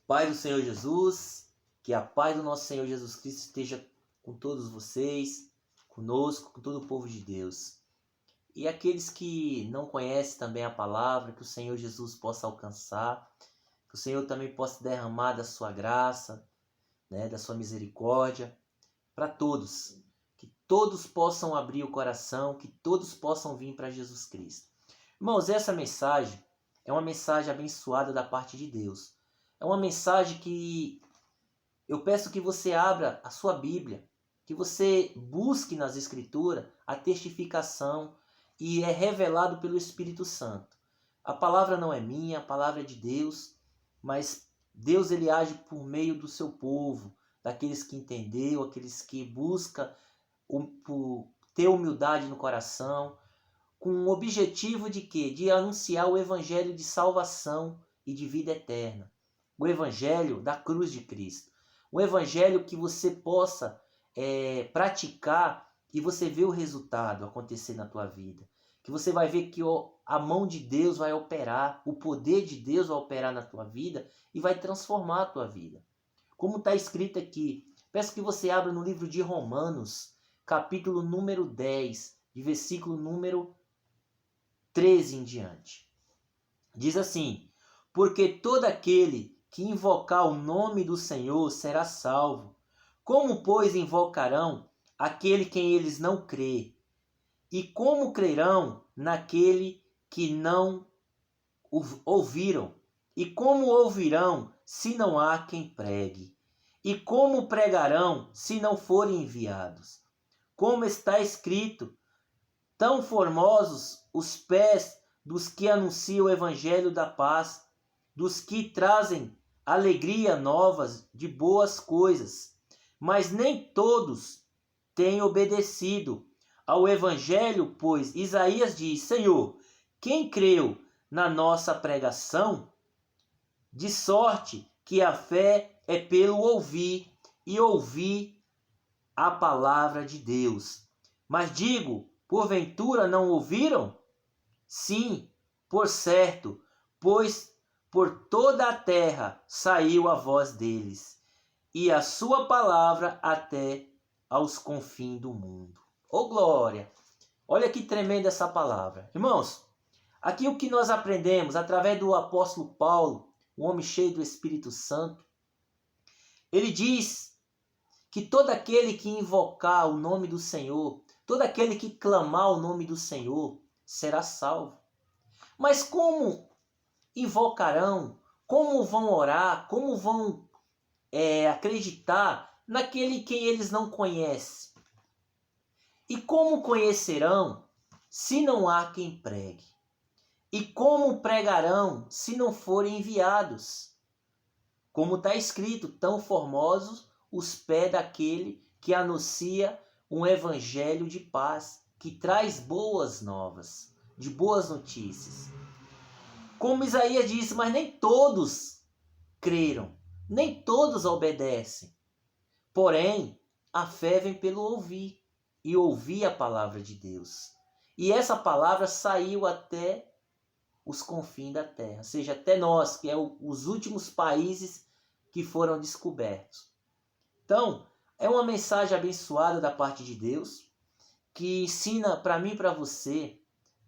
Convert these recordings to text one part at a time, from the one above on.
Pai do Senhor Jesus, que a paz do nosso Senhor Jesus Cristo esteja com todos vocês, conosco, com todo o povo de Deus. E aqueles que não conhecem também a palavra, que o Senhor Jesus possa alcançar, que o Senhor também possa derramar da sua graça, da sua misericórdia, para todos. Que todos possam abrir o coração, que todos possam vir para Jesus Cristo. Irmãos, essa mensagem é uma mensagem abençoada da parte de Deus. É uma mensagem que eu peço que você abra a sua Bíblia, que você busque nas Escrituras a testificação e é revelado pelo Espírito Santo. A palavra não é minha, a palavra é de Deus, mas Deus ele age por meio do seu povo, daqueles que entendeu, aqueles que buscam ter humildade no coração, com o objetivo de quê? De anunciar o evangelho de salvação e de vida eterna. O evangelho da cruz de Cristo. O evangelho que você possa praticar e você vê o resultado acontecer na tua vida. Que você vai ver que a mão de Deus vai operar, o poder de Deus vai operar na tua vida e vai transformar a tua vida. Como está escrito aqui, peço que você abra no livro de Romanos, capítulo número 10, de versículo número 13 em diante. Diz assim: porque todo aquele que invocar o nome do Senhor será salvo. Como, pois, invocarão aquele quem eles não crê? E como crerão naquele que não ouviram? E como ouvirão se não há quem pregue? E como pregarão se não forem enviados? Como está escrito: tão formosos os pés dos que anunciam o evangelho da paz, dos que trazem alegria novas de boas coisas. Mas nem todos têm obedecido ao evangelho, pois Isaías diz: Senhor, quem creu na nossa pregação? De sorte que a fé é pelo ouvir, e ouvir a palavra de Deus. Mas digo, porventura não ouviram? Sim, por certo, pois por toda a terra saiu a voz deles, e a sua palavra até aos confins do mundo. Oh glória! Olha que tremenda essa palavra. Irmãos, aqui o que nós aprendemos através do apóstolo Paulo, o homem cheio do Espírito Santo, ele diz que todo aquele que invocar o nome do Senhor, todo aquele que clamar o nome do Senhor, será salvo. Mas como invocarão? Como vão orar? Como vão acreditar naquele quem eles não conhecem? E como conhecerão se não há quem pregue? E como pregarão se não forem enviados? Como está escrito, tão formosos os pés daquele que anuncia um evangelho de paz, que traz boas novas, de boas notícias. Como Isaías disse, mas nem todos creram, nem todos obedecem. Porém, a fé vem pelo ouvir, e ouvir a palavra de Deus. E essa palavra saiu até os confins da terra, ou seja, até nós, que é os últimos países que foram descobertos. Então, é uma mensagem abençoada da parte de Deus, que ensina para mim e para você,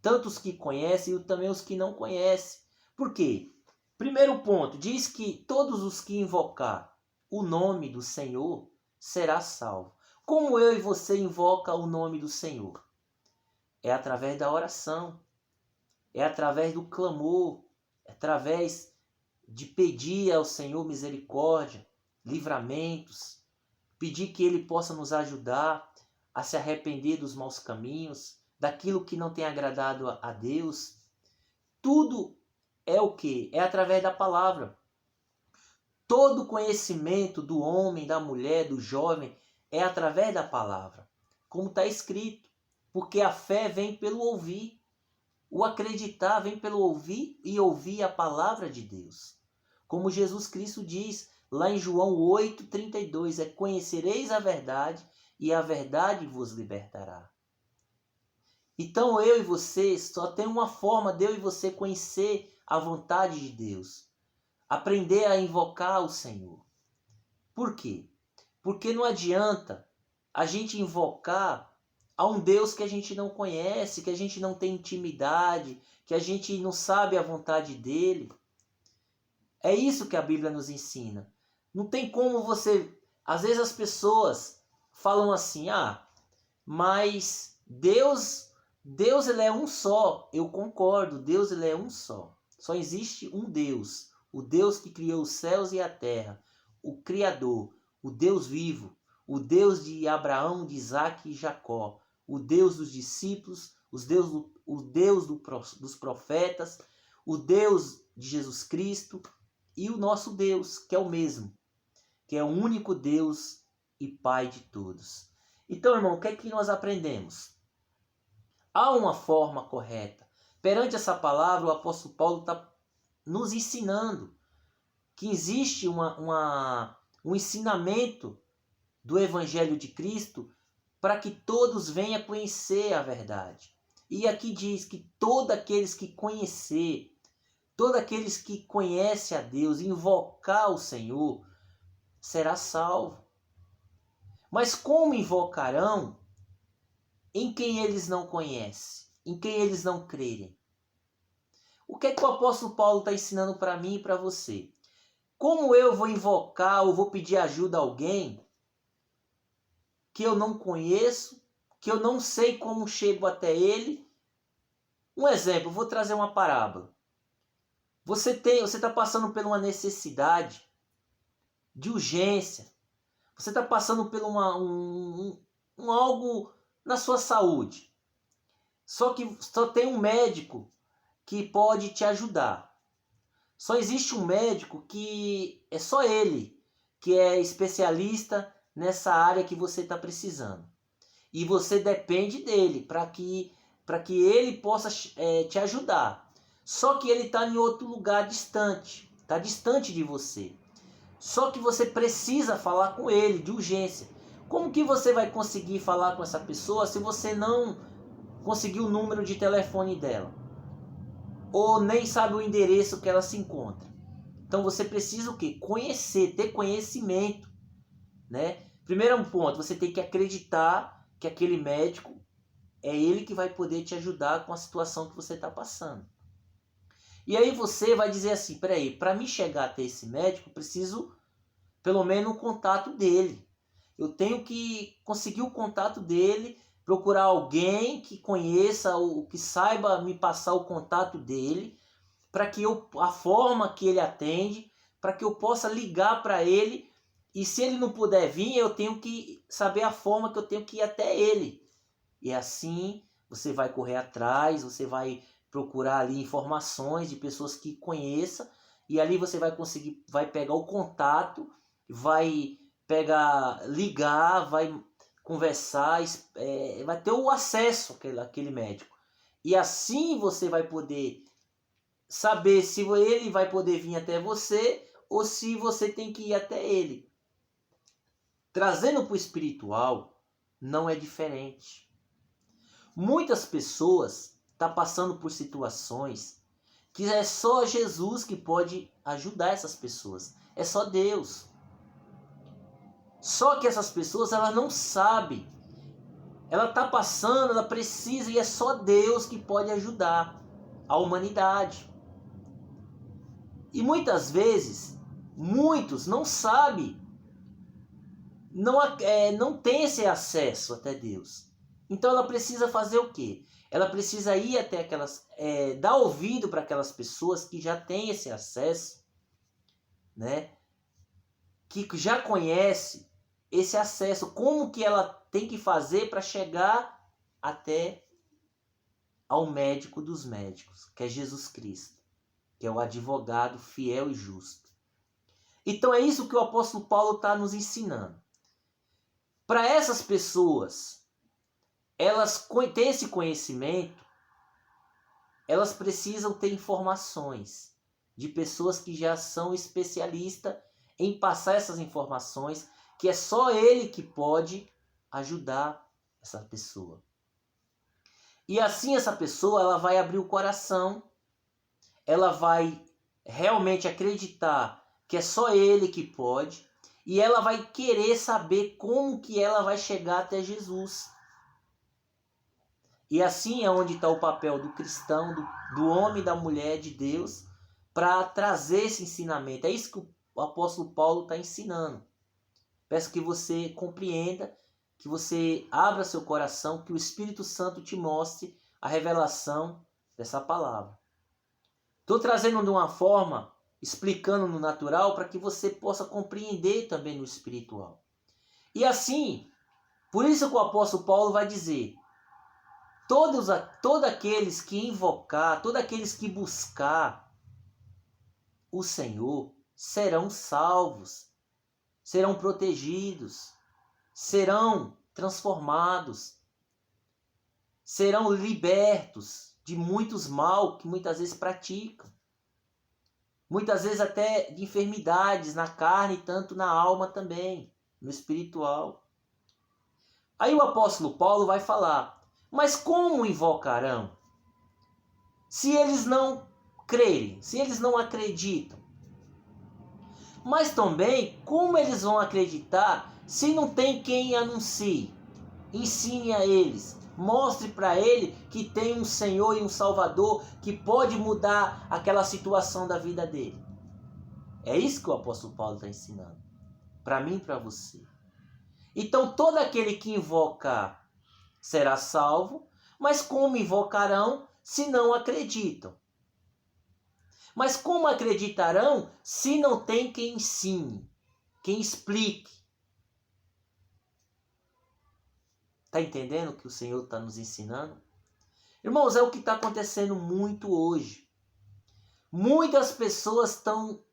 tanto os que conhecem e também os que não conhecem. Por quê? Primeiro ponto, diz que todos os que invocar o nome do Senhor será salvo. Como eu e você invoca o nome do Senhor? É através da oração, é através do clamor, é através de pedir ao Senhor misericórdia, livramentos, pedir que Ele possa nos ajudar a se arrepender dos maus caminhos, daquilo que não tem agradado a Deus. Tudo é o quê? É através da palavra. Todo conhecimento do homem, da mulher, do jovem é através da palavra. Como está escrito. Porque a fé vem pelo ouvir. O acreditar vem pelo ouvir e ouvir a palavra de Deus. Como Jesus Cristo diz lá em João 8,32, conhecereis a verdade e a verdade vos libertará. Então eu e você, só tem uma forma de eu e você conhecer a vontade de Deus. aprender a invocar o Senhor. Por quê? Porque não adianta a gente invocar a um Deus que a gente não conhece, que a gente não tem intimidade, que a gente não sabe a vontade dele. É isso que a Bíblia nos ensina. Não tem como você... Às vezes as pessoas falam assim, mas Deus ele é um só. Eu concordo, Deus ele é um só. Só existe um Deus, o Deus que criou os céus e a terra, o Criador, o Deus vivo, o Deus de Abraão, de Isaac e Jacó, o Deus dos discípulos, o Deus dos profetas, o Deus de Jesus Cristo e o nosso Deus, que é o mesmo, que é o único Deus e Pai de todos. Então, irmão, o que é que nós aprendemos? Há uma forma correta. Perante essa palavra, o apóstolo Paulo está nos ensinando que existe um ensinamento do Evangelho de Cristo para que todos venham conhecer a verdade. E aqui diz que todos aqueles que conhecer, todos aqueles que conhecem a Deus, invocar o Senhor, será salvo. Mas como invocarão em quem eles não conhecem, em quem eles não crerem? O que é que o apóstolo Paulo está ensinando para mim e para você? Como eu vou invocar ou vou pedir ajuda a alguém que eu não conheço, que eu não sei como chego até ele? Um exemplo, vou trazer uma parábola. Você está passando por uma necessidade de urgência. Você está passando por algo na sua saúde. Só que só tem um médico que pode te ajudar. Só existe um médico que é só ele que é especialista nessa área que você está precisando. E você depende dele para que ele possa te ajudar. Só que ele está em outro lugar distante. Está distante de você. Só que você precisa falar com ele de urgência. Como que você vai conseguir falar com essa pessoa se você não conseguir o número de telefone dela? Ou nem sabe o endereço que ela se encontra? Então você precisa o quê? Conhecer, ter conhecimento, né? Primeiro ponto, você tem que acreditar que aquele médico é ele que vai poder te ajudar com a situação que você está passando. E aí você vai dizer assim, peraí, para mim chegar até esse médico, eu preciso pelo menos o contato dele. Eu tenho que conseguir o contato dele, procurar alguém que conheça, ou que saiba me passar o contato dele, para que a forma que ele atende, para que eu possa ligar para ele, e se ele não puder vir, eu tenho que saber a forma que eu tenho que ir até ele. E assim você vai correr atrás, você vai procurar ali informações de pessoas que conheçam, e ali você vai conseguir, vai pegar o contato, vai ligar, vai conversar, vai ter o acesso àquele médico. E assim você vai poder saber se ele vai poder vir até você ou se você tem que ir até ele. Trazendo para o espiritual, não é diferente. Muitas pessoas estão passando por situações que é só Jesus que pode ajudar essas pessoas. É só Deus. Só que essas pessoas, elas não sabem. Ela está passando, ela precisa, e é só Deus que pode ajudar a humanidade. E muitas vezes, muitos não sabem, não tem esse acesso até Deus. Então ela precisa fazer o quê? Ela precisa ir até dar ouvido para aquelas pessoas que já têm esse acesso, né? Que já conhece esse acesso, como que ela tem que fazer para chegar até ao médico dos médicos, que é Jesus Cristo, que é o advogado fiel e justo. Então é isso que o apóstolo Paulo está nos ensinando. Para essas pessoas, elas têm esse conhecimento, elas precisam ter informações de pessoas que já são especialistas em passar essas informações, que é só ele que pode ajudar essa pessoa. E assim essa pessoa, ela vai abrir o coração, ela vai realmente acreditar que é só Ele que pode, e ela vai querer saber como que ela vai chegar até Jesus. E assim é onde está o papel do cristão, do homem e da mulher de Deus, para trazer esse ensinamento. É isso que o apóstolo Paulo está ensinando. Peço que você compreenda, que você abra seu coração, que o Espírito Santo te mostre a revelação dessa palavra. Estou trazendo de uma forma, explicando no natural, para que você possa compreender também no espiritual. E assim, por isso que o apóstolo Paulo vai dizer: todos aqueles que invocar, todos aqueles que buscar o Senhor serão salvos, serão protegidos, serão transformados, serão libertos de muitos mal que muitas vezes praticam. Muitas vezes até de enfermidades na carne, tanto na alma também, no espiritual. Aí o apóstolo Paulo vai falar: mas como invocarão? Se eles não crerem, se eles não acreditam. Mas também, como eles vão acreditar se não tem quem anuncie? Ensine a eles, mostre para ele que tem um Senhor e um Salvador que pode mudar aquela situação da vida dele. É isso que o apóstolo Paulo está ensinando, para mim e para você. Então todo aquele que invocar será salvo, mas como invocarão se não acreditam? Mas como acreditarão se não tem quem ensine, quem explique? Está entendendo o que o Senhor está nos ensinando? Irmãos, é o que está acontecendo muito hoje. Muitas pessoas estão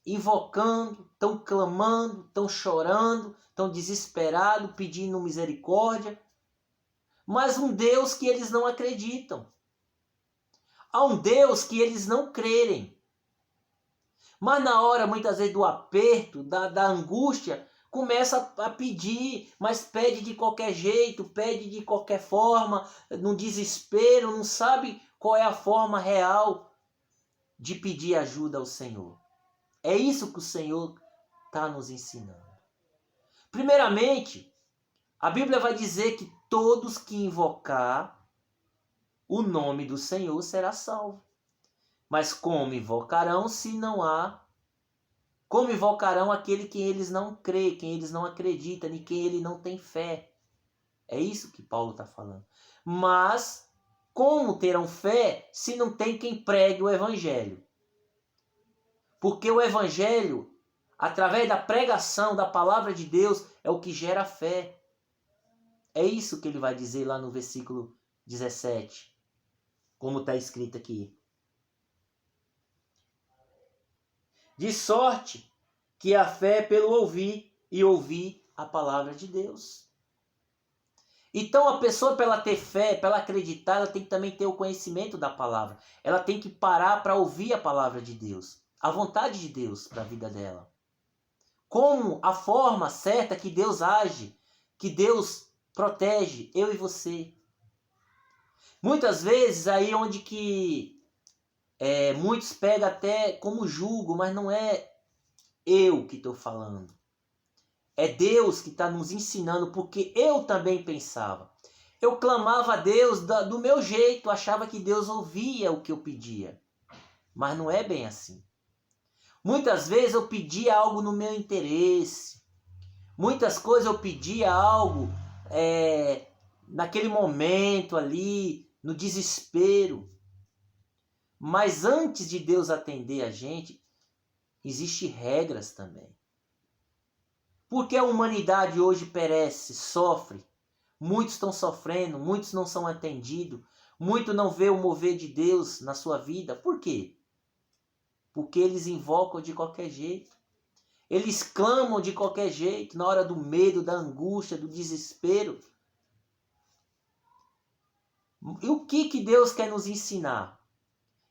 invocando, estão clamando, estão chorando, estão desesperados, pedindo misericórdia, mas um Deus que eles não acreditam. Há um Deus que eles não crerem. Mas na hora, muitas vezes, do aperto, da angústia, começa a pedir, mas pede de qualquer jeito, pede de qualquer forma, no desespero, não sabe qual é a forma real de pedir ajuda ao Senhor. É isso que o Senhor está nos ensinando. Primeiramente, a Bíblia vai dizer que todos que invocar o nome do Senhor será salvo. Mas como invocarão se não há? Como invocarão aquele que eles não creem, quem eles não acreditam, em quem ele não tem fé? É isso que Paulo está falando. Mas como terão fé se não tem quem pregue o Evangelho? Porque o Evangelho, através da pregação da palavra de Deus, é o que gera fé. É isso que ele vai dizer lá no versículo 17, como está escrito aqui. De sorte que a fé é pelo ouvir e ouvir a palavra de Deus. Então a pessoa, para ela ter fé, para ela acreditar, ela tem que também ter o conhecimento da palavra. Ela tem que parar para ouvir a palavra de Deus, a vontade de Deus para a vida dela. Como a forma certa que Deus age, que Deus protege eu e você. Muitas vezes aí onde que muitos pegam até como julgo, mas não é eu que estou falando. É Deus que está nos ensinando, porque eu também pensava. Eu clamava a Deus do meu jeito, achava que Deus ouvia o que eu pedia. Mas não é bem assim. Muitas vezes eu pedia algo no meu interesse. Muitas coisas eu pedia algo naquele momento ali, no desespero. Mas antes de Deus atender a gente, existem regras também. Porque a humanidade hoje perece, sofre. Muitos estão sofrendo, muitos não são atendidos, muitos não vê o mover de Deus na sua vida. Por quê? Porque eles invocam de qualquer jeito. Eles clamam de qualquer jeito, na hora do medo, da angústia, do desespero. E o que Deus quer nos ensinar?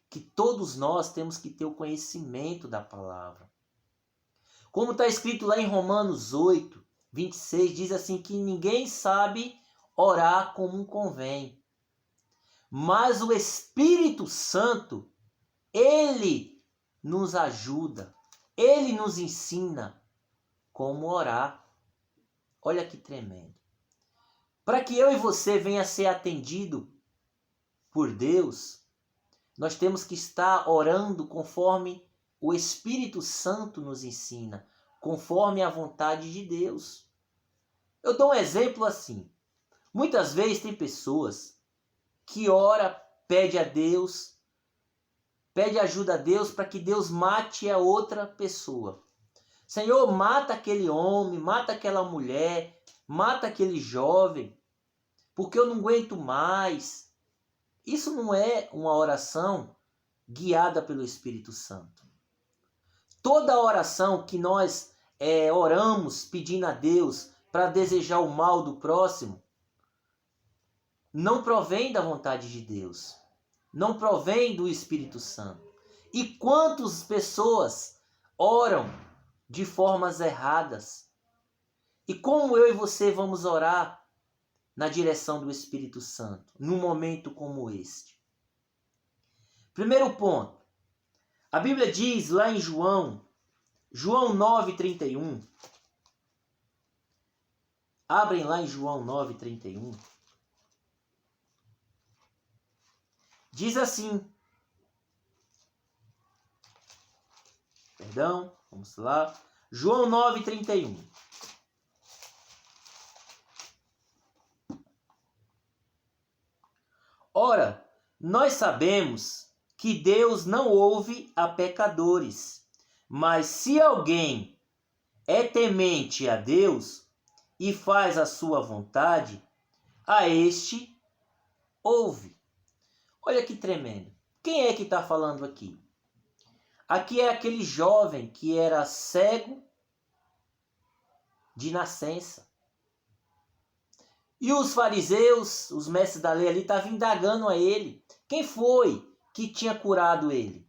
Que todos nós temos que ter o conhecimento da palavra. Como está escrito lá em Romanos 8, 26, diz assim que ninguém sabe orar como convém. Mas o Espírito Santo, ele nos ajuda, Ele nos ensina como orar. Olha que tremendo. Para que eu e você venha a ser atendido por Deus, nós temos que estar orando conforme o Espírito Santo nos ensina, conforme a vontade de Deus. Eu dou um exemplo assim. Muitas vezes tem pessoas que ora, pede a Deus, pede ajuda a Deus para que Deus mate a outra pessoa. Senhor, mata aquele homem, mata aquela mulher, mata aquele jovem, porque eu não aguento mais. Isso não é uma oração guiada pelo Espírito Santo. Toda oração que nós oramos pedindo a Deus para desejar o mal do próximo, não provém da vontade de Deus, não provém do Espírito Santo. E quantas pessoas oram de formas erradas? E como eu e você vamos orar na direção do Espírito Santo, num momento como este? Primeiro ponto, a Bíblia diz lá em João 9:31, abrem lá em João 9:31, diz assim, vamos lá, João 9:31. Ora, nós sabemos que Deus não ouve a pecadores, mas se alguém é temente a Deus e faz a sua vontade, a este ouve. Olha que tremendo. Quem é que está falando aqui? Aqui é aquele jovem que era cego de nascença. E os fariseus, os mestres da lei ali, estavam indagando a ele. Quem foi que tinha curado ele?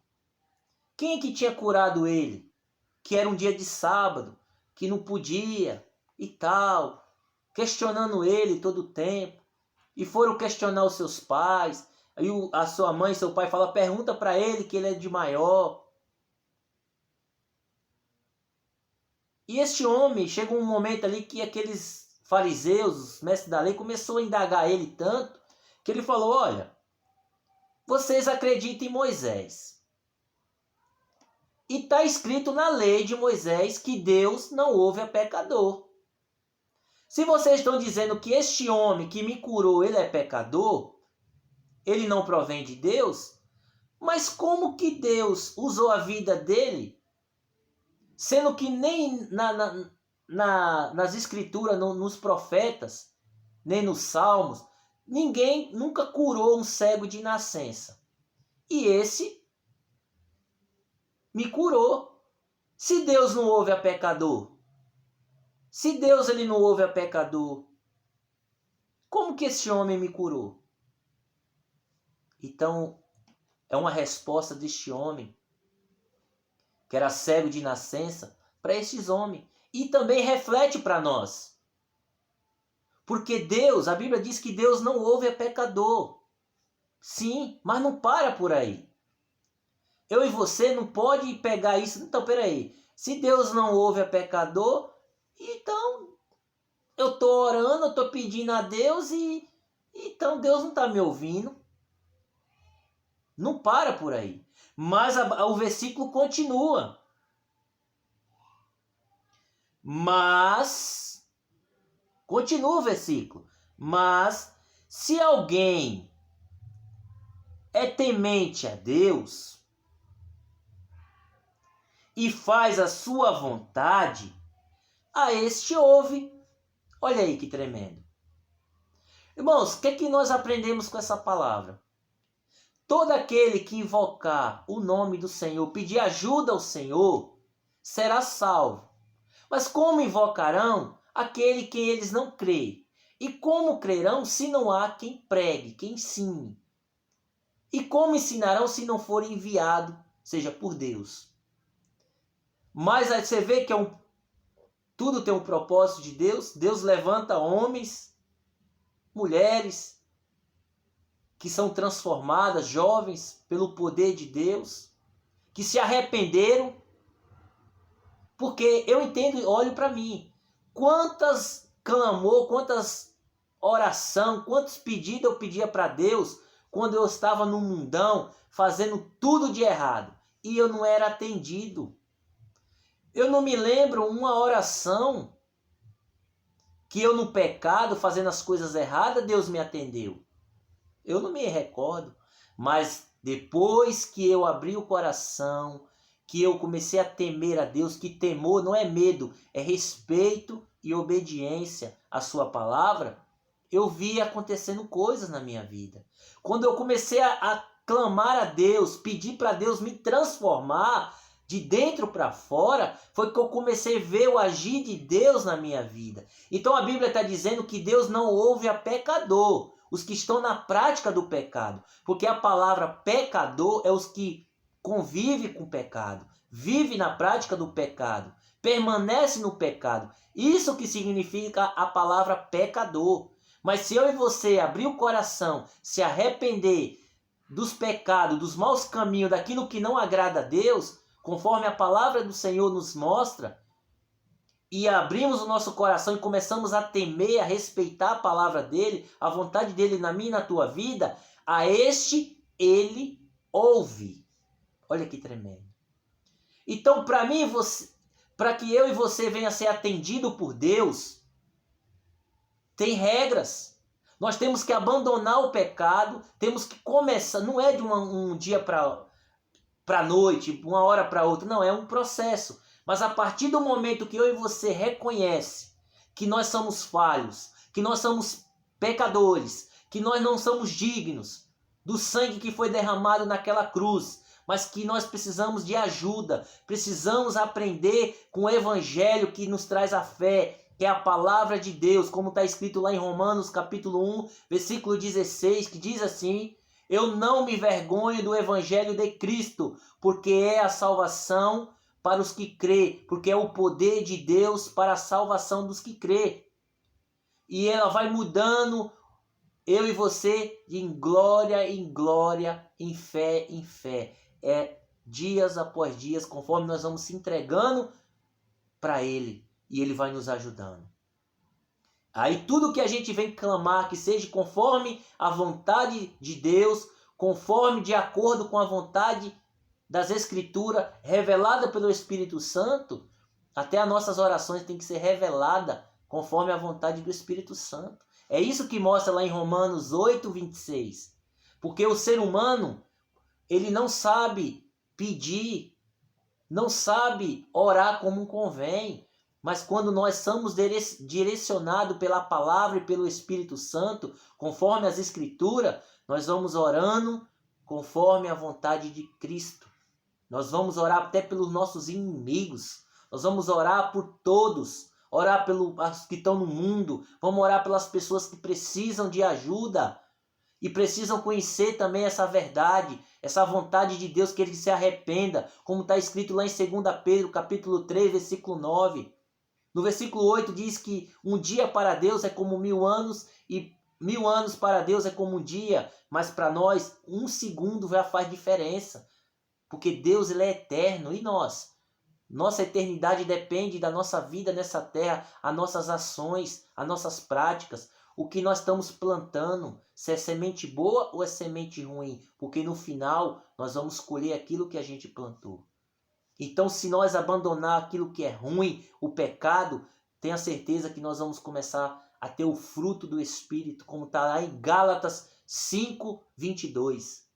Quem que tinha curado ele? Que era um dia de sábado, que não podia e tal. Questionando ele todo o tempo. E foram questionar os seus pais. Aí a sua mãe e seu pai falam, pergunta para ele que ele é de maior. E este homem, chega um momento ali que aqueles fariseus, os mestres da lei, começou a indagar ele tanto, que ele falou, olha, vocês acreditam em Moisés. E está escrito na lei de Moisés que Deus não ouve a pecador. Se vocês estão dizendo que este homem que me curou, ele é pecador, ele não provém de Deus, mas como que Deus usou a vida dele, sendo que nem nas escrituras, nos profetas, nem nos salmos, ninguém nunca curou um cego de nascença. E esse me curou. Se Deus não ouve a pecador, se Deus ele não ouve a pecador, como que esse homem me curou? Então, é uma resposta deste homem, que era cego de nascença, para esses homens. E também reflete para nós. Porque Deus, a Bíblia diz que Deus não ouve a pecador. Sim, mas não para por aí. Eu e você não pode pegar isso. Então, peraí. Se Deus não ouve a pecador, então eu estou orando, eu estou pedindo a Deus e então Deus não está me ouvindo. Não para por aí. Mas o versículo continua. Mas, continua o versículo. Mas, se alguém é temente a Deus e faz a sua vontade, a este ouve. Olha aí que tremendo. Irmãos, o que é que nós aprendemos com essa palavra? Todo aquele que invocar o nome do Senhor, pedir ajuda ao Senhor, será salvo. Mas como invocarão aquele que eles não creem? E como crerão se não há quem pregue, quem ensine? E como ensinarão se não for enviado, seja por Deus? Mas aí você vê que tudo tem um propósito de Deus. Deus levanta homens, mulheres, que são transformadas, jovens, pelo poder de Deus. que se arrependeram, porque eu entendo, olho para mim, quantas clamor, quantas oração, quantos pedidos eu pedia para Deus quando eu estava no mundão, fazendo tudo de errado, e eu não era atendido. Eu não me lembro uma oração que eu no pecado, fazendo as coisas erradas, Deus me atendeu. Eu não me recordo, mas depois que eu abri o coração, que eu comecei a temer a Deus, que temor não é medo, é respeito e obediência à sua palavra, eu vi acontecendo coisas na minha vida. Quando eu comecei a clamar a Deus, pedir para Deus me transformar de dentro para fora, foi que eu comecei a ver o agir de Deus na minha vida. Então a Bíblia está dizendo que Deus não ouve a pecador, os que estão na prática do pecado, porque a palavra pecador é os que convivem com o pecado, vive na prática do pecado, permanece no pecado. Isso que significa a palavra pecador. Mas se eu e você abrir o coração, se arrepender dos pecados, dos maus caminhos, daquilo que não agrada a Deus, conforme a palavra do Senhor nos mostra, e abrimos o nosso coração e começamos a temer, a respeitar a palavra dele, a vontade dele na minha e na tua vida, a este ele ouve. Olha que tremendo. Então, para mim, para que eu e você venha a ser atendido por Deus, tem regras. Nós temos que abandonar o pecado, temos que começar, não é de um dia para noite, uma hora para outra, não, é um processo. Mas a partir do momento que eu e você reconhece que nós somos falhos, que nós somos pecadores, que nós não somos dignos do sangue que foi derramado naquela cruz, mas que nós precisamos de ajuda, precisamos aprender com o evangelho que nos traz a fé, que é a palavra de Deus, como está escrito lá em Romanos capítulo 1, versículo 16, que diz assim: eu não me vergonho do evangelho de Cristo, porque é a salvação para os que crê, porque é o poder de Deus para a salvação dos que crê. E ela vai mudando eu e você em glória, em fé. É dias após dias, conforme nós vamos se entregando para Ele, e Ele vai nos ajudando. Aí tudo que a gente vem clamar, que seja conforme a vontade de Deus, conforme de acordo com a vontade das Escrituras, revelada pelo Espírito Santo, até as nossas orações têm que ser reveladas conforme a vontade do Espírito Santo. É isso que mostra lá em Romanos 8, 26. Porque o ser humano, ele não sabe pedir, não sabe orar como convém. Mas quando nós somos direcionados pela palavra e pelo Espírito Santo, conforme as Escrituras, nós vamos orando conforme a vontade de Cristo. Nós vamos orar até pelos nossos inimigos. Nós vamos orar por todos. Orar pelos que estão no mundo. Vamos orar pelas pessoas que precisam de ajuda. E precisam conhecer também essa verdade, essa vontade de Deus, que ele se arrependa. Como está escrito lá em 2 Pedro, capítulo 3, versículo 9. No versículo 8 diz que um dia para Deus é como 1000 anos e 1000 anos para Deus é como um dia. Mas para nós, um segundo já faz diferença. Porque Deus ele é eterno e nós? Nossa eternidade depende da nossa vida nessa terra, as nossas ações, as nossas práticas, o que nós estamos plantando, se é semente boa ou é semente ruim, porque no final nós vamos colher aquilo que a gente plantou. Então, se nós abandonar aquilo que é ruim, o pecado, tenha certeza que nós vamos começar a ter o fruto do Espírito, como está lá em Gálatas 5, 22.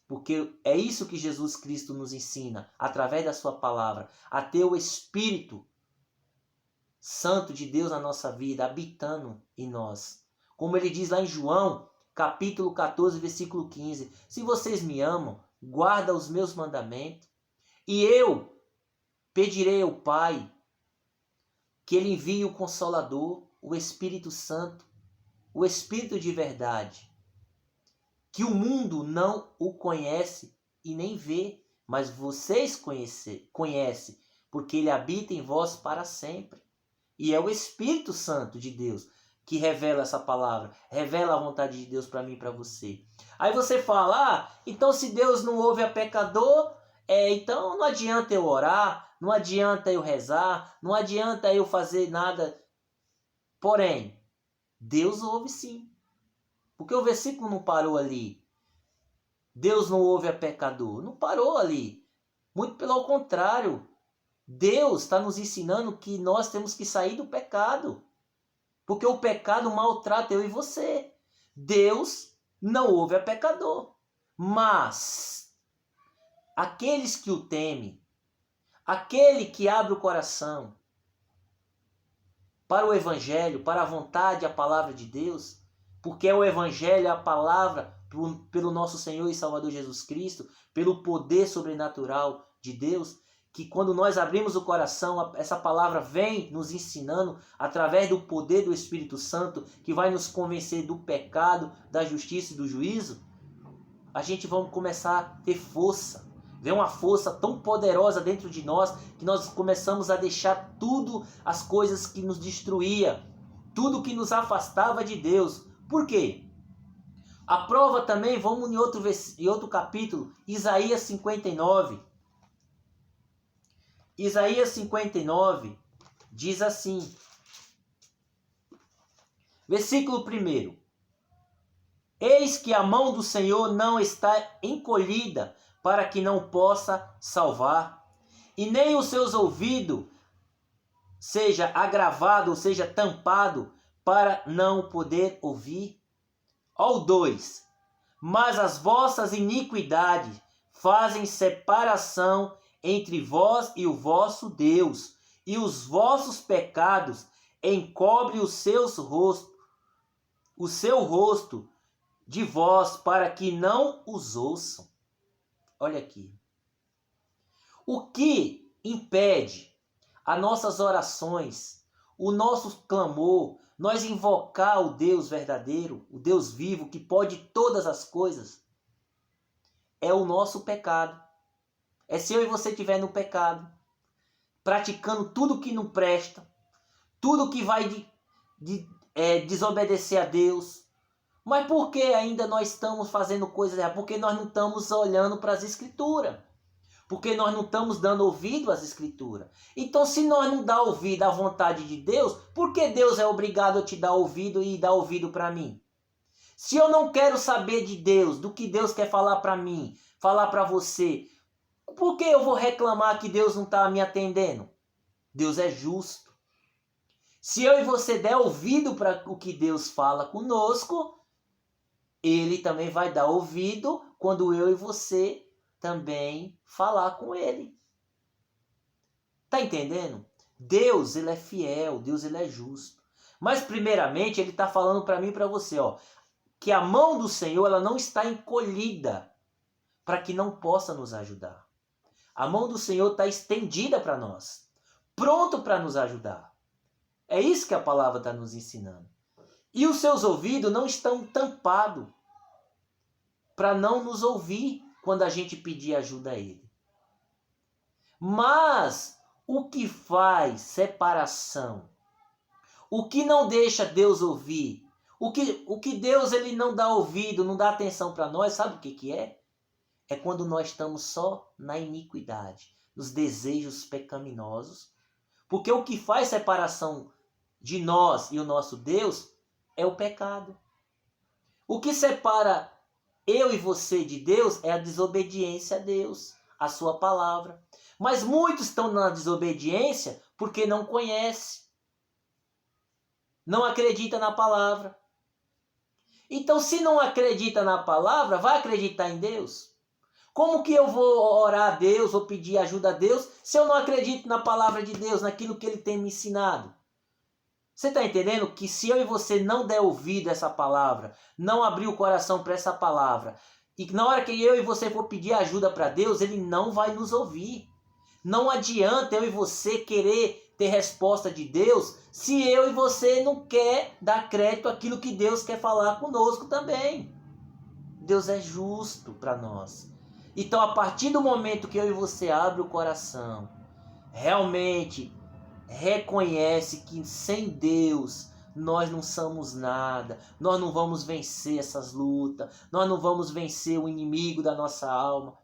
Porque é isso que Jesus Cristo nos ensina, através da sua palavra, a ter o Espírito Santo de Deus na nossa vida, habitando em nós. Como ele diz lá em João, capítulo 14, versículo 15. Se vocês me amam, guarda os meus mandamentos. E eu pedirei ao Pai que ele envie o Consolador, o Espírito Santo, o Espírito de verdade, que o mundo não o conhece e nem vê, mas vocês conhecem, porque ele habita em vós para sempre. E é o Espírito Santo de Deus que revela essa palavra, revela a vontade de Deus para mim e para você. Aí você fala, então se Deus não ouve a pecador, Então não adianta eu orar, não adianta eu rezar, não adianta eu fazer nada. Porém, Deus ouve sim. Porque o versículo não parou ali. Deus não ouve a pecador. Não parou ali. Muito pelo contrário. Deus está nos ensinando que nós temos que sair do pecado. Porque o pecado maltrata eu e você. Deus não ouve a pecador. Mas aqueles que o temem, aquele que abre o coração para o Evangelho, para a vontade e a palavra de Deus, porque é o Evangelho, a palavra, pelo nosso Senhor e Salvador Jesus Cristo, pelo poder sobrenatural de Deus, que quando nós abrimos o coração, essa palavra vem nos ensinando através do poder do Espírito Santo, que vai nos convencer do pecado, da justiça e do juízo, a gente vai começar a ter força. Vem uma força tão poderosa dentro de nós, que nós começamos a deixar tudo, as coisas que nos destruía, tudo que nos afastava de Deus. Por quê? A prova também, vamos em outro capítulo, Isaías 59. Isaías 59 diz assim, versículo 1: Eis que a mão do Senhor não está encolhida para que não possa salvar, e nem os seus ouvidos seja agravado, ou seja, tampado, para não poder ouvir. Ó 2: Mas as vossas iniquidades fazem separação entre vós e o vosso Deus, e os vossos pecados encobrem o seu rosto de vós, para que não os ouçam. Olha aqui. O que impede as nossas orações, o nosso clamor, nós invocar o Deus verdadeiro, o Deus vivo, que pode todas as coisas, é o nosso pecado. É se eu e você estiver no pecado, praticando tudo que não presta, tudo que vai desobedecer a Deus. Mas por que ainda nós estamos fazendo coisas erradas? Porque nós não estamos olhando para as Escrituras. Porque nós não estamos dando ouvido às Escrituras. Então, se nós não dá ouvido à vontade de Deus, por que Deus é obrigado a te dar ouvido e dar ouvido para mim? Se eu não quero saber de Deus, do que Deus quer falar para mim, falar para você, por que eu vou reclamar que Deus não está me atendendo? Deus é justo. Se eu e você der ouvido para o que Deus fala conosco, Ele também vai dar ouvido quando eu e você também falar com Ele. Tá entendendo? Deus, Ele é fiel, Deus, Ele é justo. Mas primeiramente Ele está falando para mim e para você, que a mão do Senhor ela não está encolhida para que não possa nos ajudar. A mão do Senhor está estendida para nós, pronto para nos ajudar. É isso que a palavra está nos ensinando. E os seus ouvidos não estão tampados para não nos ouvir quando a gente pedir ajuda a Ele. Mas o que faz separação, o que não deixa Deus ouvir, o que Deus ele não dá ouvido, não dá atenção para nós, sabe o que é? É quando nós estamos só na iniquidade, nos desejos pecaminosos. Porque o que faz separação de nós e o nosso Deus é o pecado. O que separa eu e você de Deus é a desobediência a Deus, a sua palavra. Mas muitos estão na desobediência porque não conhecem, não acreditam na palavra. Então, se não acredita na palavra, vai acreditar em Deus? Como que eu vou orar a Deus, vou pedir ajuda a Deus, se eu não acredito na palavra de Deus, naquilo que Ele tem me ensinado? Você está entendendo que se eu e você não der ouvido a essa palavra, não abrir o coração para essa palavra, e na hora que eu e você for pedir ajuda para Deus, Ele não vai nos ouvir. Não adianta eu e você querer ter resposta de Deus, se eu e você não quer dar crédito àquilo que Deus quer falar conosco também. Deus é justo para nós. Então, a partir do momento que eu e você abre o coração, realmente reconhece que sem Deus nós não somos nada, nós não vamos vencer essas lutas, nós não vamos vencer o inimigo da nossa alma.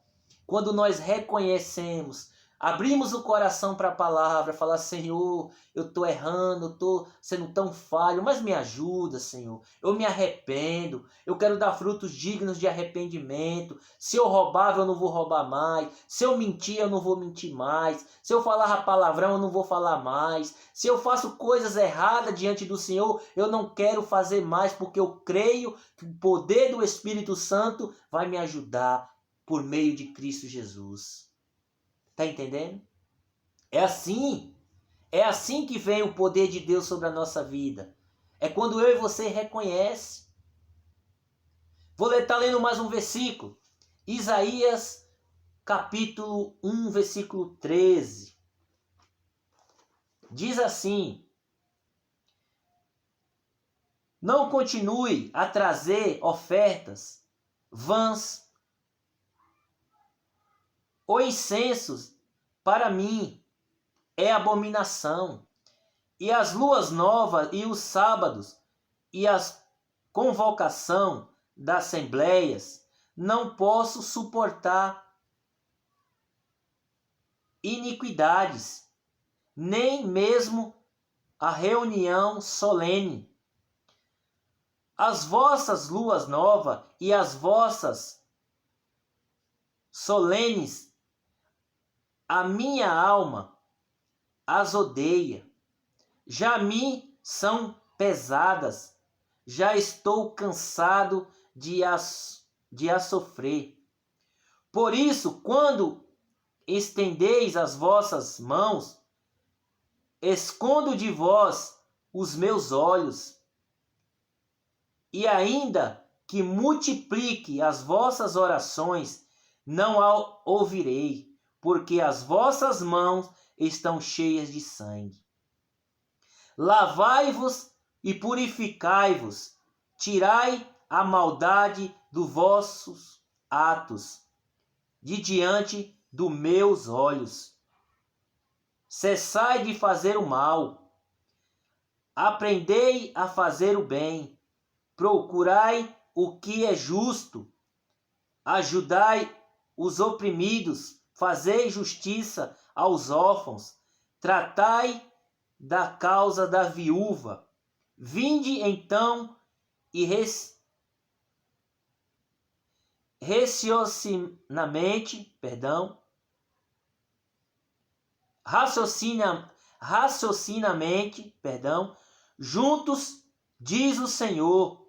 quando nós reconhecemos, abrimos o coração para a palavra, falar, Senhor, eu estou errando, eu estou sendo tão falho, mas me ajuda, Senhor. Eu me arrependo, eu quero dar frutos dignos de arrependimento. Se eu roubava, eu não vou roubar mais. Se eu mentia, eu não vou mentir mais. Se eu falava palavrão, eu não vou falar mais. Se eu faço coisas erradas diante do Senhor, eu não quero fazer mais, porque eu creio que o poder do Espírito Santo vai me ajudar por meio de Cristo Jesus. Tá entendendo? É assim que vem o poder de Deus sobre a nossa vida. É quando eu e você reconhece. Vou estar lendo mais um versículo. Isaías, capítulo 1, versículo 13. Diz assim: não continue a trazer ofertas vãs ou incensos para mim é abominação, e as luas novas e os sábados e as convocação das assembleias não posso suportar iniquidades, nem mesmo a reunião solene. As vossas luas novas e as vossas solenes, a minha alma as odeia. Já me são pesadas, já estou cansado de as sofrer. Por isso, quando estendeis as vossas mãos, escondo de vós os meus olhos, e ainda que multiplique as vossas orações, não a ouvirei, porque as vossas mãos estão cheias de sangue. Lavai-vos e purificai-vos, tirai a maldade dos vossos atos, de diante dos meus olhos. Cessai de fazer o mal, aprendei a fazer o bem, procurai o que é justo, ajudai os oprimidos, fazei justiça aos órfãos, tratai da causa da viúva. Vinde então e raciocinamente, juntos, diz o Senhor,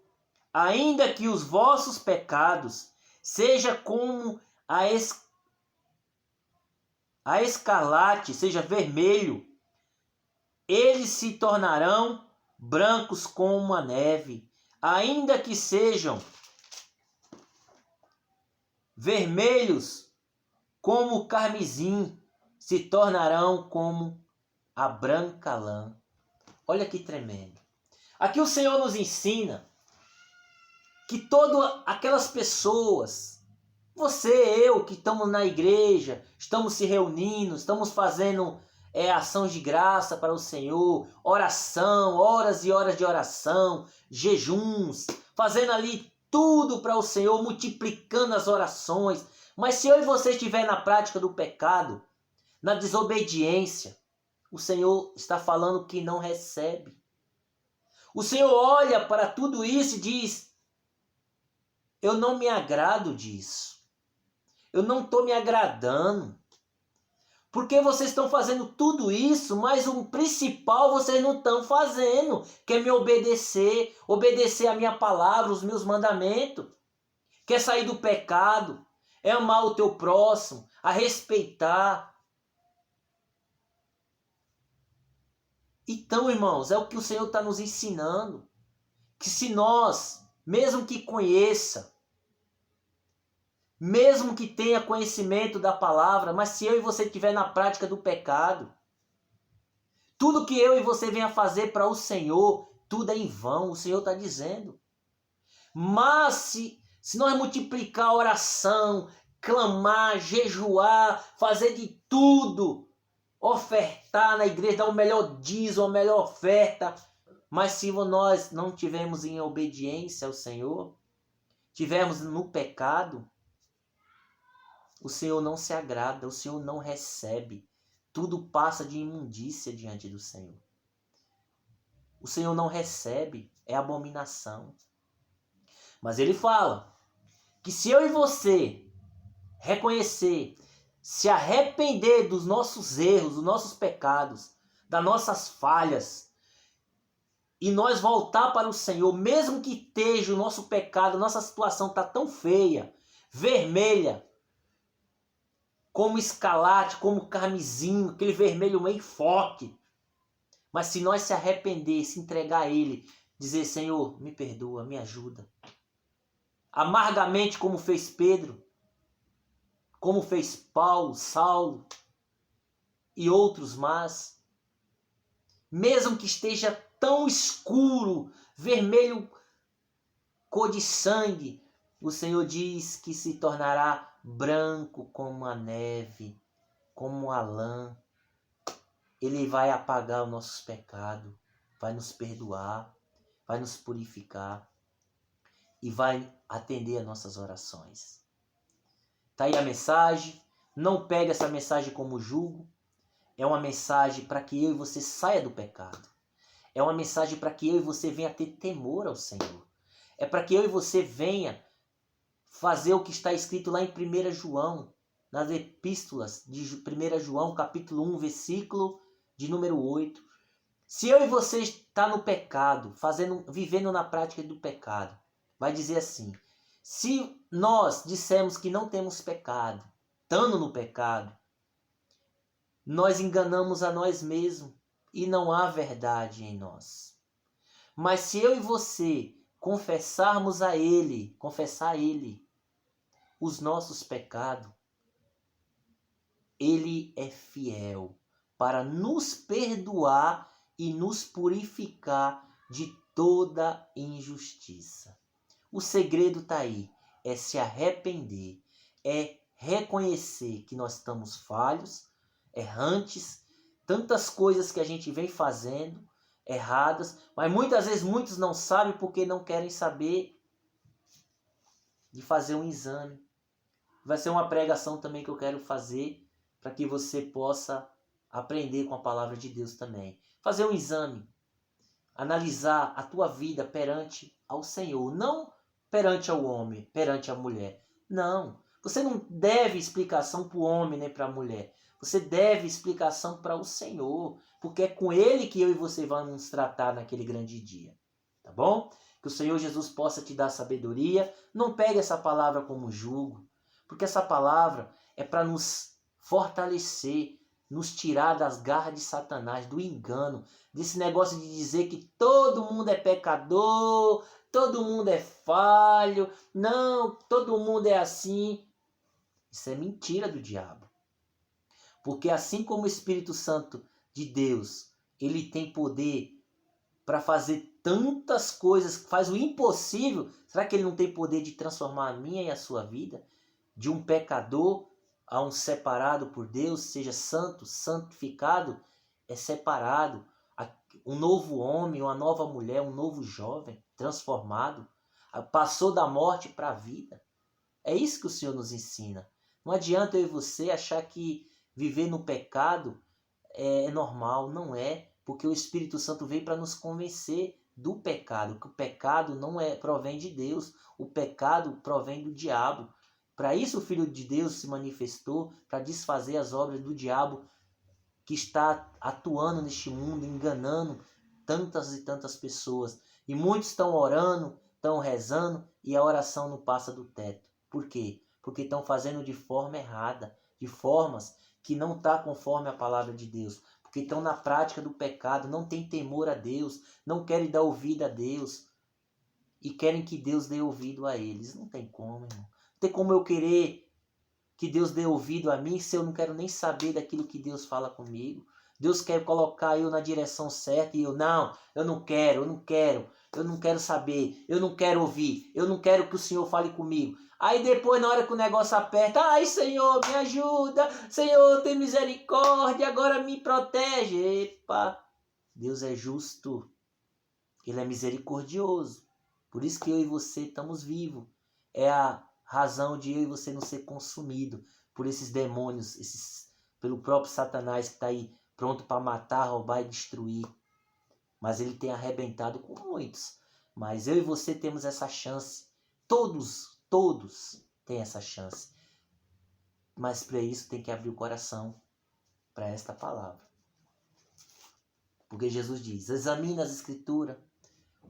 ainda que os vossos pecados seja como a escarlate, seja vermelho, eles se tornarão brancos como a neve. Ainda que sejam vermelhos como o carmesim, se tornarão como a branca lã. Olha que tremendo. Aqui o Senhor nos ensina que todas aquelas pessoas, você, eu, que estamos na igreja, estamos se reunindo, estamos fazendo ações de graça para o Senhor, oração, horas e horas de oração, jejuns, fazendo ali tudo para o Senhor, multiplicando as orações. Mas se eu e você estiver na prática do pecado, na desobediência, o Senhor está falando que não recebe. O Senhor olha para tudo isso e diz: eu não me agrado disso. Eu não estou me agradando. Porque vocês estão fazendo tudo isso, mas o principal vocês não estão fazendo, que é me obedecer, obedecer a minha palavra, os meus mandamentos. Quer sair do pecado, é amar o teu próximo, a respeitar. Então, irmãos, é o que o Senhor está nos ensinando. Que se nós, mesmo que conheça, mesmo que tenha conhecimento da palavra, mas se eu e você estiver na prática do pecado, tudo que eu e você venha fazer para o Senhor, tudo é em vão, o Senhor está dizendo. Mas se nós multiplicar a oração, clamar, jejuar, fazer de tudo, ofertar na igreja, dar o melhor dízimo, a melhor oferta, mas se nós não tivermos em obediência ao Senhor, tivermos no pecado, o Senhor não se agrada, o Senhor não recebe. Tudo passa de imundícia diante do Senhor. O Senhor não recebe, é abominação. Mas ele fala que se eu e você reconhecer, se arrepender dos nossos erros, dos nossos pecados, das nossas falhas, e nós voltar para o Senhor, mesmo que esteja o nosso pecado, nossa situação está tão feia, vermelha, como escarlate, como carmesim, aquele vermelho meio forte. Mas se nós se arrepender, se entregar a Ele, dizer, Senhor, me perdoa, me ajuda. Amargamente, como fez Pedro, como fez Paulo, Saulo e outros mais. Mesmo que esteja tão escuro, vermelho, cor de sangue, o Senhor diz que se tornará branco como a neve, como a lã. Ele vai apagar os nossos pecados, vai nos perdoar, vai nos purificar e vai atender às nossas orações. Está aí a mensagem. Não pegue essa mensagem como julgo. É uma mensagem para que eu e você saia do pecado. É uma mensagem para que eu e você venha ter temor ao Senhor. É para que eu e você venha fazer o que está escrito lá em 1 João, nas epístolas de 1 João, capítulo 1, versículo de número 8. Se eu e você está no pecado, vivendo na prática do pecado, vai dizer assim, se nós dissermos que não temos pecado, estando no pecado, nós enganamos a nós mesmos e não há verdade em nós. Mas se eu e você confessar a Ele os nossos pecados, Ele é fiel para nos perdoar e nos purificar de toda injustiça. O segredo está aí, é se arrepender, é reconhecer que nós estamos falhos, errantes, tantas coisas que a gente vem fazendo erradas, mas muitas vezes muitos não sabem porque não querem saber de fazer um exame. Vai ser uma pregação também que eu quero fazer para que você possa aprender com a palavra de Deus também. Fazer um exame, analisar a tua vida perante ao Senhor, não perante ao homem, perante a mulher. Não, você não deve explicação para o homem nem para a mulher. Você deve explicação para o Senhor, porque é com Ele que eu e você vamos tratar naquele grande dia. Tá bom? Que o Senhor Jesus possa te dar sabedoria. Não pegue essa palavra como julgo, porque essa palavra é para nos fortalecer, nos tirar das garras de Satanás, do engano, desse negócio de dizer que todo mundo é pecador, todo mundo é falho, não, todo mundo é assim. Isso é mentira do diabo. Porque assim como o Espírito Santo de Deus, ele tem poder para fazer tantas coisas, faz o impossível, será que ele não tem poder de transformar a minha e a sua vida? De um pecador a um separado por Deus, seja santo, santificado, é separado. Um novo homem, uma nova mulher, um novo jovem, transformado, passou da morte para a vida. É isso que o Senhor nos ensina. Não adianta eu e você achar que viver no pecado é normal, não é, porque o Espírito Santo veio para nos convencer do pecado, que o pecado não provém de Deus, o pecado provém do diabo. Para isso o Filho de Deus se manifestou, para desfazer as obras do diabo que está atuando neste mundo, enganando tantas e tantas pessoas. E muitos estão orando, estão rezando e a oração não passa do teto. Por quê? Porque estão fazendo de forma errada, de formas que não está conforme a palavra de Deus. Porque estão na prática do pecado, não têm temor a Deus, não querem dar ouvido a Deus e querem que Deus dê ouvido a eles. Não tem como, irmão. Não tem como eu querer que Deus dê ouvido a mim se eu não quero nem saber daquilo que Deus fala comigo. Deus quer colocar eu na direção certa e eu não quero saber, eu não quero ouvir, eu não quero que o Senhor fale comigo. Aí depois, na hora que o negócio aperta, ai Senhor, me ajuda, Senhor, tem misericórdia, agora me protege. Epa, Deus é justo, Ele é misericordioso. Por isso que eu e você estamos vivos. É a razão de eu e você não ser consumido. por esses demônios, pelo próprio Satanás que está aí pronto para matar, roubar e destruir. Mas ele tem arrebentado com muitos. Mas eu e você temos essa chance. Todos têm essa chance. Mas para isso tem que abrir o coração para esta palavra. Porque Jesus diz, examina as escrituras,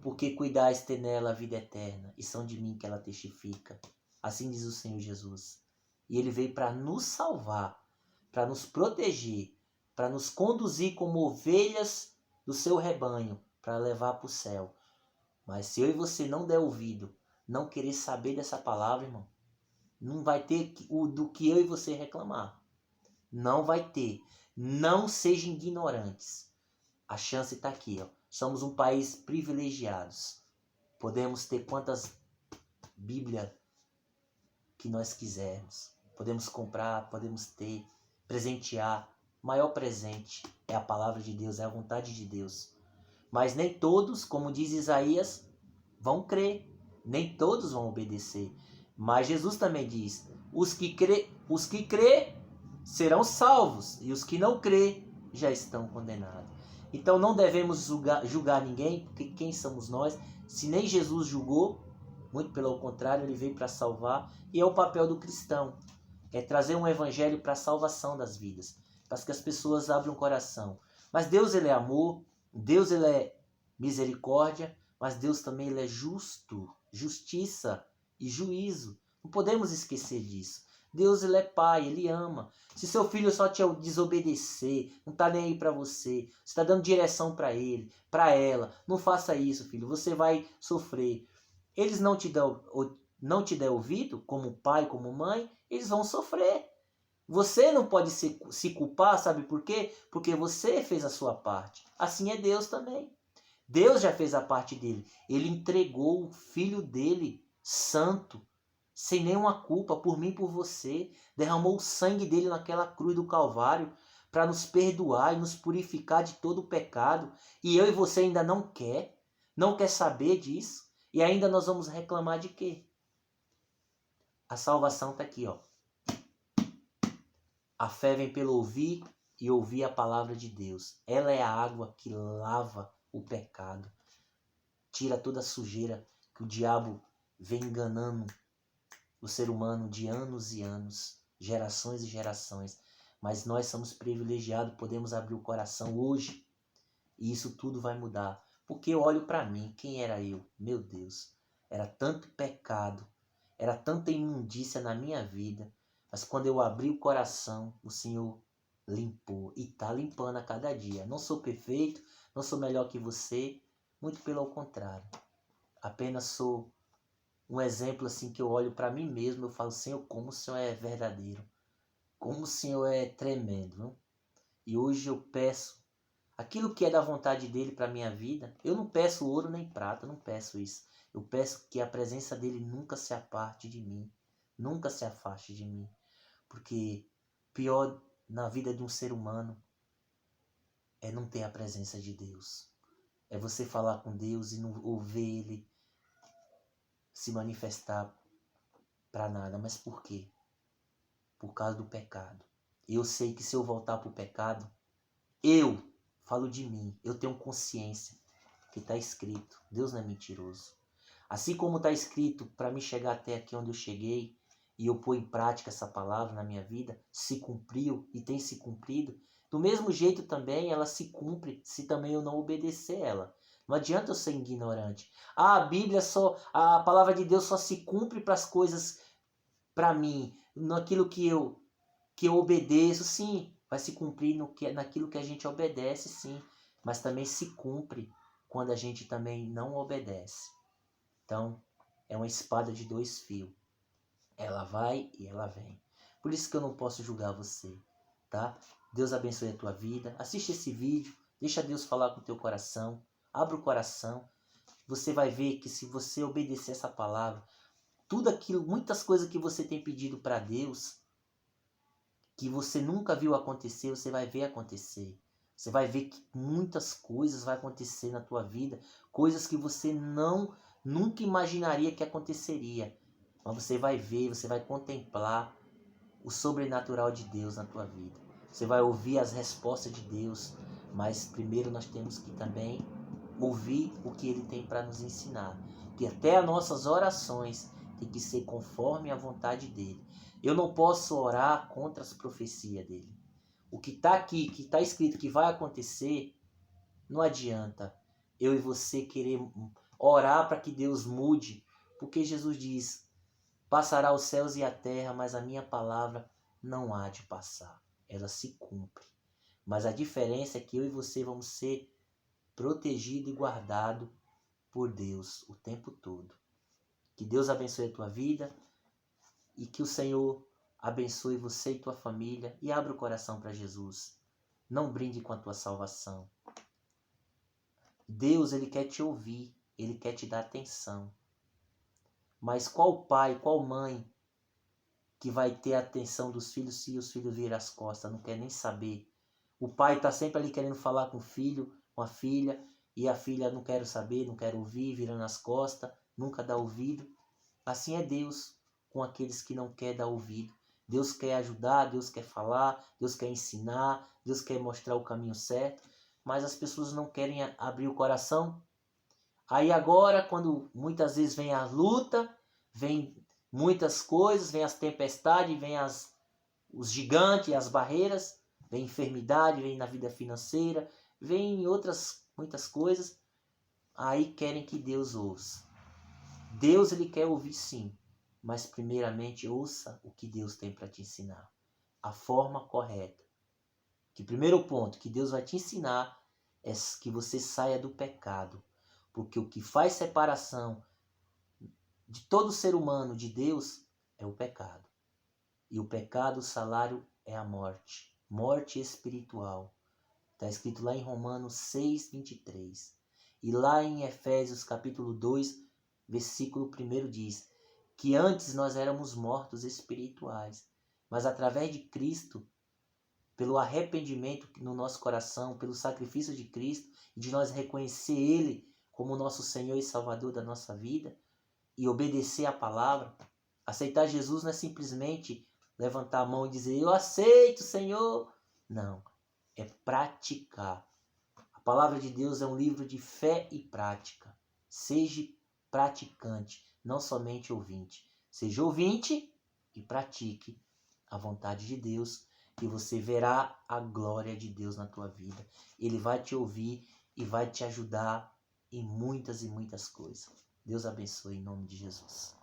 porque cuidais ter nela a vida eterna, e são de mim que ela testifica. Assim diz o Senhor Jesus. E ele veio para nos salvar, para nos proteger, para nos conduzir como ovelhas do seu rebanho, para levar para o céu. Mas se eu e você não der ouvido, não querer saber dessa palavra, irmão, não vai ter do que eu e você reclamar. Não vai ter. Não sejam ignorantes. A chance está aqui, ó. Somos um país privilegiados. Podemos ter quantas Bíblias que nós quisermos. Podemos comprar, podemos ter, presentear. O maior presente é a palavra de Deus, é a vontade de Deus. Mas nem todos, como diz Isaías, vão crer. Nem todos vão obedecer. Mas Jesus também diz, os que crê serão salvos, e os que não crê já estão condenados. Então não devemos julgar ninguém, porque quem somos nós? Se nem Jesus julgou, muito pelo contrário, ele veio para salvar, e é o papel do cristão, é trazer um evangelho para a salvação das vidas, para que as pessoas abram o coração. Mas Deus, ele é amor, Deus, ele é misericórdia, mas Deus também, ele é justo, justiça e juízo. Não podemos esquecer disso. Deus, ele é pai, ele ama. Se seu filho só te desobedecer, não está nem aí para você, você está dando direção para ele, para ela, não faça isso, filho, você vai sofrer. Eles não te dão ouvido, como pai, como mãe, eles vão sofrer. Você não pode se culpar, sabe por quê? Porque você fez a sua parte. Assim é Deus também. Deus já fez a parte dele. Ele entregou o filho dele, santo, sem nenhuma culpa, por mim e por você. Derramou o sangue dele naquela cruz do Calvário para nos perdoar e nos purificar de todo o pecado. E eu e você ainda não quer saber disso. E ainda nós vamos reclamar de quê? A salvação está aqui, ó. A fé vem pelo ouvir e ouvir a palavra de Deus. Ela é a água que lava o pecado. Tira toda a sujeira que o diabo vem enganando o ser humano de anos e anos, gerações e gerações. Mas nós somos privilegiados, podemos abrir o coração hoje. E isso tudo vai mudar. Porque eu olho para mim, quem era eu? Meu Deus, era tanto pecado, era tanta imundícia na minha vida. Mas quando eu abri o coração, o Senhor limpou e está limpando a cada dia. Não sou perfeito, não sou melhor que você, muito pelo contrário. Apenas sou um exemplo assim que eu olho para mim mesmo, eu falo, Senhor, como o Senhor é verdadeiro, como o Senhor é tremendo. Não? E hoje eu peço aquilo que é da vontade dele para a minha vida. Eu não peço ouro nem prata, não peço isso. Eu peço que a presença dele nunca se aparte de mim, nunca se afaste de mim. Porque pior na vida de um ser humano é não ter a presença de Deus. É você falar com Deus e não ouvir ele se manifestar para nada. Mas por quê? Por causa do pecado. Eu sei que se eu voltar para o pecado, eu falo de mim, eu tenho consciência que está escrito. Deus não é mentiroso. Assim como está escrito para me chegar até aqui onde eu cheguei, e eu pôr em prática essa palavra na minha vida, se cumpriu e tem se cumprido, do mesmo jeito também ela se cumpre se também eu não obedecer ela. Não adianta eu ser ignorante. A Bíblia a palavra de Deus só se cumpre para as coisas, para mim, naquilo que eu obedeço, sim, vai se cumprir naquilo que a gente obedece, sim, mas também se cumpre quando a gente também não obedece. Então, é uma espada de dois fios. Ela vai e ela vem. Por isso que eu não posso julgar você, tá? Deus abençoe a tua vida. Assiste esse vídeo, deixa Deus falar com o teu coração. Abra o coração. Você vai ver que se você obedecer essa palavra, tudo aquilo, muitas coisas que você tem pedido para Deus, que você nunca viu acontecer, você vai ver acontecer. Você vai ver que muitas coisas vão acontecer na tua vida, coisas que você nunca imaginaria que aconteceria. Mas você vai ver, você vai contemplar o sobrenatural de Deus na tua vida. Você vai ouvir as respostas de Deus, mas primeiro nós temos que também ouvir o que Ele tem para nos ensinar. Que até as nossas orações tem que ser conforme a vontade dEle. Eu não posso orar contra as profecias dEle. O que está aqui, que está escrito que vai acontecer, não adianta eu e você querer orar para que Deus mude, porque Jesus diz: passará os céus e a terra, mas a minha palavra não há de passar. Ela se cumpre. Mas a diferença é que eu e você vamos ser protegidos e guardados por Deus o tempo todo. Que Deus abençoe a tua vida e que o Senhor abençoe você e tua família e abra o coração para Jesus. Não brinde com a tua salvação. Deus, Ele quer te ouvir, Ele quer te dar atenção. Mas qual pai, qual mãe que vai ter a atenção dos filhos se os filhos viram as costas, não quer nem saber? O pai está sempre ali querendo falar com o filho, com a filha, e a filha não quer saber, não quer ouvir, virando as costas, nunca dá ouvido. Assim é Deus com aqueles que não querem dar ouvido. Deus quer ajudar, Deus quer falar, Deus quer ensinar, Deus quer mostrar o caminho certo, mas as pessoas não querem abrir o coração. Aí agora, quando muitas vezes vem a luta, vem muitas coisas, vem as tempestades, vem os gigantes, as barreiras, vem enfermidade, vem na vida financeira, vem outras muitas coisas, aí querem que Deus ouça. Deus, Ele quer ouvir sim, mas primeiramente ouça o que Deus tem para te ensinar, a forma correta. Que primeiro ponto que Deus vai te ensinar é que você saia do pecado, porque o que faz separação de todo ser humano de Deus é o pecado. E o pecado, o salário é a morte, morte espiritual. Está escrito lá em Romanos 6:23. E lá em Efésios capítulo 2, versículo 1 diz que antes nós éramos mortos espirituais, mas através de Cristo, pelo arrependimento no nosso coração, pelo sacrifício de Cristo, e de nós reconhecer Ele como nosso Senhor e Salvador da nossa vida, e obedecer a palavra. Aceitar Jesus não é simplesmente levantar a mão e dizer: eu aceito, Senhor. Não, é praticar. A palavra de Deus é um livro de fé e prática. Seja praticante, não somente ouvinte. Seja ouvinte e pratique a vontade de Deus, e você verá a glória de Deus na tua vida. Ele vai te ouvir e vai te ajudar em muitas e muitas coisas. Deus abençoe em nome de Jesus.